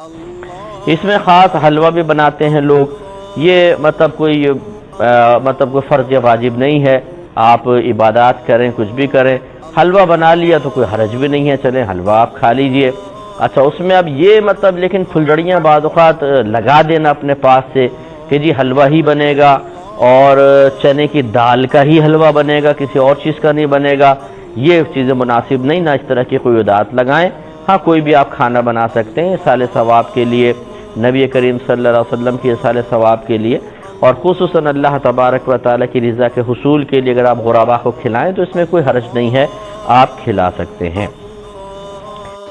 اس میں خاص حلوہ بھی بناتے ہیں لوگ. یہ مطلب کوئی فرض یا واجب نہیں ہے. آپ عبادات کریں، کچھ بھی کریں، حلوہ بنا لیا تو کوئی حرج بھی نہیں ہے، چلیں حلوہ آپ کھا لیجئے. اچھا، اس میں اب یہ لیکن پھلجڑیاں بعض اوقات لگا دینا اپنے پاس سے کہ جی حلوہ ہی بنے گا اور چنے کی دال کا ہی حلوہ بنے گا، کسی اور چیز کا نہیں بنے گا، یہ چیزیں مناسب نہیں، نہ اس طرح کی کوئی عادات لگائیں. ہاں، کوئی بھی آپ کھانا بنا سکتے ہیں اصالِ ثواب کے لیے، نبی کریم صلی اللہ علیہ وسلم کی اصالِ ثواب کے لیے، اور خصوصاً اللہ تبارک و تعالیٰ کی رضا کے حصول کے لیے اگر آپ غربا کو کھلائیں تو اس میں کوئی حرج نہیں ہے، آپ کھلا سکتے ہیں.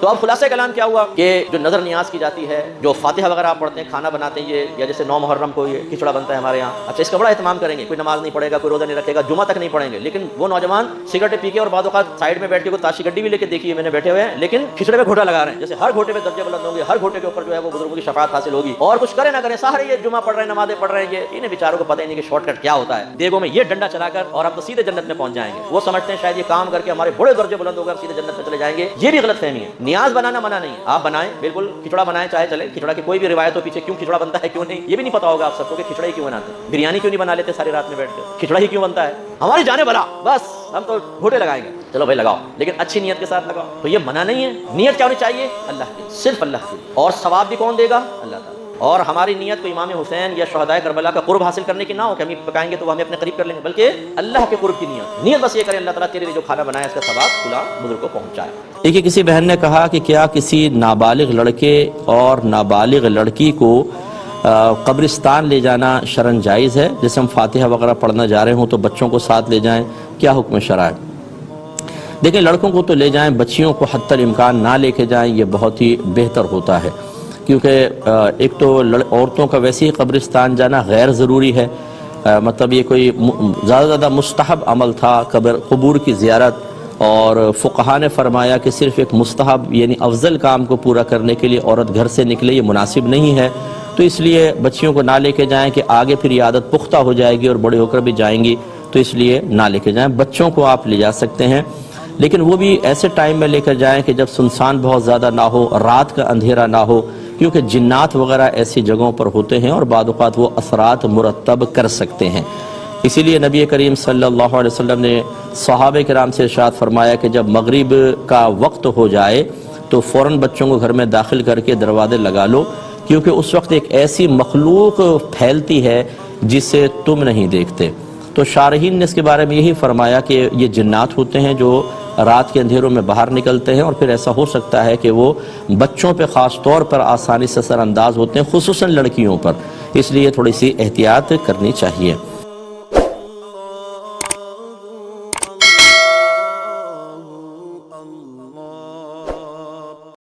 تو اب خلاصہ کلام کیا ہوا کہ جو نظر نیاز کی جاتی ہے، جو فاتحہ وغیرہ آپ پڑھتے ہیں، کھانا بناتے ہیں، یا جیسے 9 محرم کو یہ کھچڑا بنتا ہے ہمارے یہاں. اچھا، اس کا بڑا اہتمام کریں گے، کوئی نماز نہیں پڑھے گا، کوئی روزہ نہیں رکھے گا، جمعہ تک نہیں پڑھیں گے، لیکن وہ نوجوان سگریٹ پی کے اور بعض اوقات سائڈ میں بیٹھ کے کوئی تاشی گڈی بھی لے کے دیکھی ہے میں نے، بیٹھے ہوئے ہیں لیکن کھچڑے میں گھوٹا لگا رہے ہیں. جیسے ہر گھوٹے پہ درجے بلند ہوں گے، ہر گھوٹے کے اوپر جو ہے وہ بزرگوں کی شفاعت حاصل ہوگی، اور کچھ کرے نہ کرے سارے یہ جمعہ پڑھ رہے ہیں، نمازیں پڑھ رہے ہیں، یہ انہیں بیچاروں کو پتہ ہی نہیں کہ شارٹ کٹ کیا ہوتا ہے. دیگوں میں یہ ڈنڈا چلا کر اور ہم تو سیدھے جنت میں پہنچ جائیں گے. وہ سمجھتے ہیں شاید یہ کام کر کے ہمارے بڑے درجے بلند ہو گئے، ہم سیدھے جنت میں چلے جائیں گے. یہ بھی غلط فہمی ہے. نیاز بنانا منع نہیں، آپ بنائیں، بالکل کھچڑا بنائیں، چاہے چلے. کھچڑا کی کوئی بھی روایت ہو پیچھے کیوں کھچڑا بنتا ہے کیوں نہیں، یہ بھی نہیں پتا ہوگا آپ سب کو کہ کھچڑا ہی کیوں بناتے ہیں. بریانی کیوں نہیں بنا لیتے ساری رات میں بیٹھ کر، کھچڑا ہی کیوں بنتا ہے. ہماری جانیں بھلا، بس ہم تو گھوٹے لگائیں گے. چلو بھائی لگاؤ، لیکن اچھی نیت کے ساتھ لگاؤ. تو یہ منع نہیں ہے. نیت کیا ہونی چاہیے؟ اللہ کی، صرف اللہ کی. اور ثواب بھی کون دے گا؟ اللہ تعالیٰ. اور ہماری نیت کو امام حسین یا شہداء کربلا کا قرب حاصل کرنے کی نہ ہو کہ ہم پکائیں گے تو وہ ہمیں اپنے قریب کر لیں گے، بلکہ اللہ کے قرب کی نیت بس یہ کریں اللہ تعالیٰ تیرے لیے جو کھانا بنایا اس کا ثواب کھلا بزرگ کو پہنچائے. دیکھیے، کسی بہن نے کہا کہ کیا کسی نابالغ لڑکے اور نابالغ لڑکی کو قبرستان لے جانا شرعاً جائز ہے؟ جیسے ہم فاتحہ وغیرہ پڑھنا جا رہے ہوں تو بچوں کو ساتھ لے جائیں، کیا حکم شرع ہے؟ دیکھیں، لڑکوں کو تو لے جائیں، بچیوں کو حتی الامکان نہ لے کے جائیں، یہ بہت ہی بہتر ہوتا ہے. کیونکہ ایک تو عورتوں کا ویسے ہی قبرستان جانا غیر ضروری ہے، مطلب یہ کوئی زیادہ مستحب عمل تھا قبور کی زیارت، اور فقہاء نے فرمایا کہ صرف ایک مستحب یعنی افضل کام کو پورا کرنے کے لیے عورت گھر سے نکلے، یہ مناسب نہیں ہے. تو اس لیے بچیوں کو نہ لے کے جائیں کہ آگے پھر یہ عادت پختہ ہو جائے گی اور بڑے ہو کر بھی جائیں گی، تو اس لیے نہ لے کے جائیں. بچوں کو آپ لے جا سکتے ہیں، لیکن وہ بھی ایسے ٹائم میں لے کر جائیں کہ جب سنسان بہت زیادہ نہ ہو، رات کا اندھیرا نہ ہو، کیونکہ جنات وغیرہ ایسی جگہوں پر ہوتے ہیں اور بعض اوقات وہ اثرات مرتب کر سکتے ہیں. اسی لیے نبی کریم صلی اللہ علیہ وسلم نے صحابہ کرام سے ارشاد فرمایا کہ جب مغرب کا وقت ہو جائے تو فوراً بچوں کو گھر میں داخل کر کے دروازے لگا لو، کیونکہ اس وقت ایک ایسی مخلوق پھیلتی ہے جسے تم نہیں دیکھتے. تو شارحین نے اس کے بارے میں یہی فرمایا کہ یہ جنات ہوتے ہیں جو رات کے اندھیروں میں باہر نکلتے ہیں، اور پھر ایسا ہو سکتا ہے کہ وہ بچوں پہ خاص طور پر آسانی سے اثر انداز ہوتے ہیں، خصوصاً لڑکیوں پر. اس لیے تھوڑی سی احتیاط کرنی چاہیے.